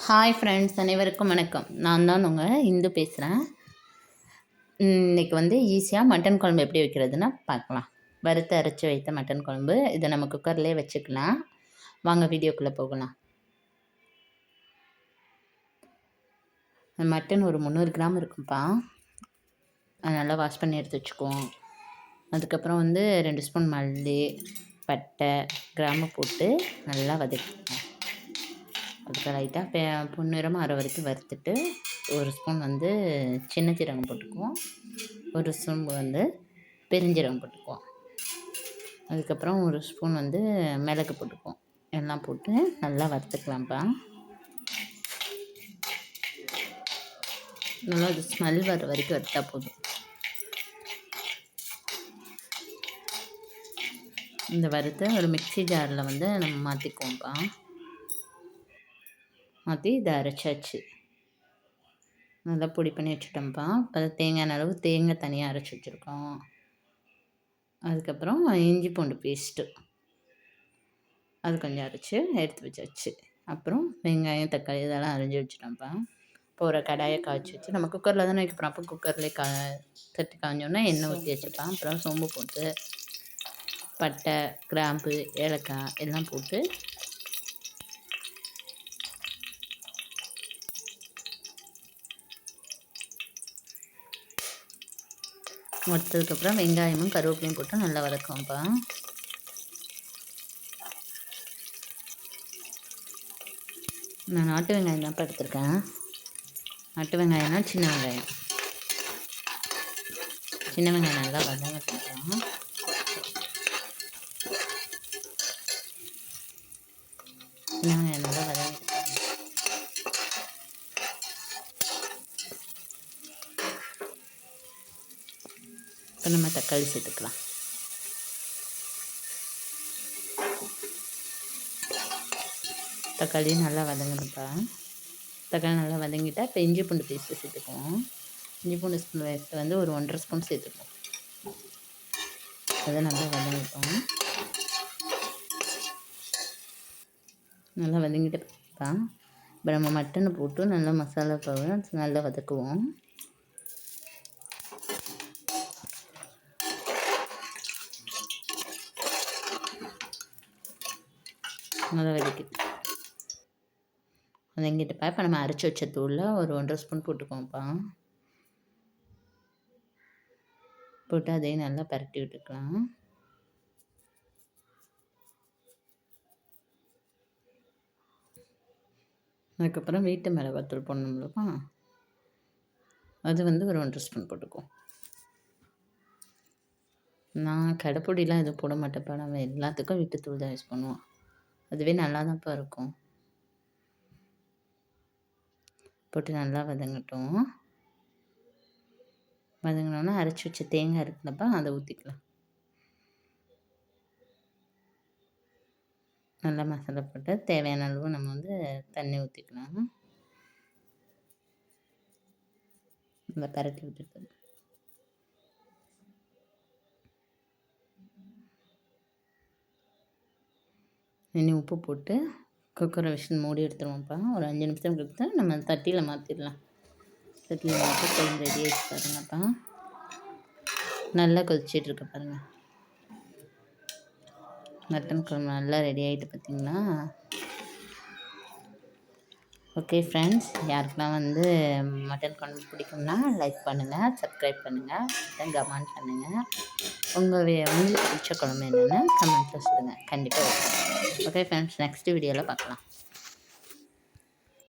Hi friends, அனைவருக்கும் வணக்கம். நான் தான் உங்கள் இந்து பேசுகிறேன். இன்றைக்கி ஈஸியாக மட்டன் குழம்பு எப்படி வைக்கிறதுன்னு பார்க்கலாம். வறுத்து அரைச்சி வைத்த மட்டன் குழம்பு. இதை நம்ம குக்கர்லேயே வச்சுக்கலாம். வாங்க வீடியோக்குள்ளே போகலாம். மட்டன் ஒரு 300 கிராம் இருக்கும்ப்பா. நல்லா வாஷ் பண்ணி எடுத்து வச்சுக்குவோம். அதுக்கப்புறம் 2 ஸ்பூன் மல்லி, பட்டை, கிராம்பு போட்டு நல்லா வதக்கிக்குவோம். அதுக்கு லைட்டாக பொன்னிறமாக ஆற வரைக்கும் வறுத்துட்டு ஒரு ஸ்பூன் சின்ன சீரகம் போட்டுக்குவோம். ஒரு ஸ்பூன் பெருஞ்சீரகம் போட்டுக்குவோம். அதுக்கப்புறம் ஒரு ஸ்பூன் மிளகு போட்டுக்குவோம். எல்லாம் போட்டு நல்லா வறுத்துக்கலாம்ப்பா. நல்லா அது ஸ்மெல் வர வரைக்கும் வறுத்தா போதும். இந்த வறுத்த ஒரு மிக்சி ஜாரில் நம்ம மாற்றிக்குவோம்ப்பா. மாற்றி இதை அரைச்சாச்சு. நல்லா பொடி பண்ணி வச்சுட்டோம்ப்பா. இப்போ தேங்காய் அளவு தேங்காய் தனியாக அரைச்சி வச்சுருக்கோம். அதுக்கப்புறம் இஞ்சி பூண்டு பேஸ்ட்டு அது கொஞ்சம் அரைச்சி எடுத்து வச்சாச்சு. அப்புறம் வெங்காயம், தக்காளி இதெல்லாம் அரைஞ்சி வச்சுட்டோம்ப்பா. இப்போ ஒரு கடாயை காய்ச்சி வச்சு நம்ம குக்கரில் தானே வைக்க போகிறோம். அப்போ குக்கர்லேயே தட்டி காய்ஞ்சோன்னா எண்ணெய் ஊற்றி வச்சுப்பேன். அப்புறம் சோம்பு போட்டு பட்டை, கிராம்பு, ஏலக்காய் எல்லாம் போட்டு வறுத்ததுக்கப்புறம் வெங்காயமும் கருவேப்பிலையும் போட்டு நல்லா வதக்குவோம்ப்பா. நான் நாட்டு வெங்காயம் தான் எடுத்துருக்கேன். நாட்டு வெங்காயம்னா சின்ன வெங்காயம். சின்ன வெங்காயம் நல்லா வதங்கிட்டோம். சின்ன வெங்காயம் நல்லா வதங்கிட்டு இப்போ நம்ம தக்காளி சேர்த்துக்கலாம். தக்காளி நல்லா வதங்கணும்ப்பா. தக்காளி நல்லா வதங்கிட்டா இப்போ இஞ்சி பூண்டு பேஸ்ட்டு சேர்த்துக்குவோம். இஞ்சி பூண்டு பேஸ்ட்டு ஒரு 1.5 ஸ்பூன் சேர்த்துக்குவோம். அதை நல்லா வதங்கிட்டோம். நல்லா வதங்கிட்டுப்பா. இப்போ நம்ம மட்டனை போட்டு நல்லா மசாலா பவுடர் நல்லா வதக்குவோம். நல்லா வதங்கிட்டுப்பா. இப்போ நம்ம அரைச்சி வச்ச தூளில் ஒரு 1.5 ஸ்பூன் போட்டுக்குவோம்ப்பா. போட்டு அதையும் நல்லா பரட்டி விட்டுக்கலாம். அதுக்கப்புறம் வீட்டு மிளகாத்தூள் போடணும்லப்பா. அது ஒரு 1.5 ஸ்பூன் போட்டுக்குவோம். நான் கடைப்பொடிலாம் எதுவும் போட மாட்டேன்ப்பா. நம்ம எல்லாத்துக்கும் வீட்டுத்தூள் தான் யூஸ் பண்ணுவோம். அதுவே நல்லா தான்ப்பா இருக்கும். போட்டு நல்லா வதங்கட்டும். வதங்கினோன்னா அரைச்சி வச்ச தேங்காய் இருக்குல்லப்பா, அதை ஊற்றிக்கலாம். நல்லா மசாலா போட்டு தேவையான அளவு நம்ம தண்ணி ஊற்றிக்கலாம். நல்லா பரட்டி விட்டுட்டு இனி உப்பு போட்டு குக்கரை விசில் மூடி எடுத்துருவோம்ப்பா. ஒரு 5 நிமிஷம் கொடுத்து நம்ம தட்டியில் மாற்றிடலாம். தட்டியில் மாற்றி குழம்பு ரெடி ஆகிடுச்சு பாருங்கப்பா. நல்லா கொதிச்சிட்ருக்கு பாருங்கள். மட்டன் குழம்பு நல்லா ரெடி ஆகிட்டு பார்த்திங்களா. ஓகே ஃப்ரெண்ட்ஸ், யாருக்கெல்லாம் மட்டன் குழம்பு பிடிக்கும்னா லைக் பண்ணுங்கள், சப்ஸ்கிரைப் பண்ணுங்கள், கமெண்ட் பண்ணுங்கள். உங்களுக்கு பிடிச்ச குழம்பு என்னென்னு கமெண்ட்டில் சொல்லுங்கள். கண்டிப்பாக ஓகே ஃப்ரெண்ட்ஸ், நெக்ஸ்ட் வீடியோவில் பார்க்கலாம்.